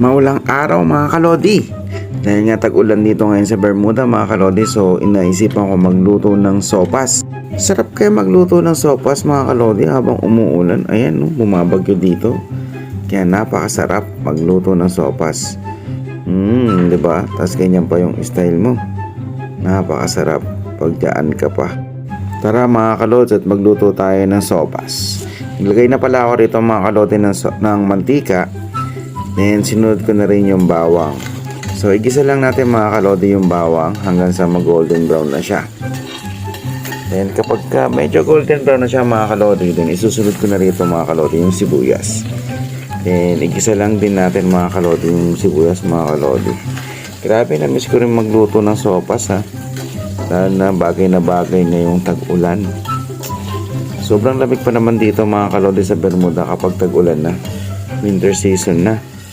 Maulang araw mga kalodi. Dahil nga tag-ulan dito ngayon sa Bermuda mga kalodi, so inaisipan ko magluto ng sopas. Sarap kaya magluto ng sopas mga kalodi habang umuulan. Ayan no, bumabagyo dito. Kaya napakasarap magluto ng sopas. Diba? Tapos ganyan pa yung style mo. Napakasarap pag dyan ka pa. Tara mga kalods at magluto tayo ng sopas. Nilagay na pala ako rito mga kalodi ng mantika. Then sinunod ko na rin yung bawang. So igisa lang natin mga kalodi yung bawang hanggang sa mag golden brown na siya. Then kapag medyo golden brown na siya mga kalodi, then isusunod ko na rito mga kalodi yung sibuyas. Then igisa lang din natin mga kalodi yung sibuyas mga kalodi. Grabe na miss ko rin magluto ng sopas ha. Dahil na bagay na yung tag-ulan. Sobrang lamig pa naman dito mga kalodi sa Bermuda kapag tag-ulan na. Winter season na.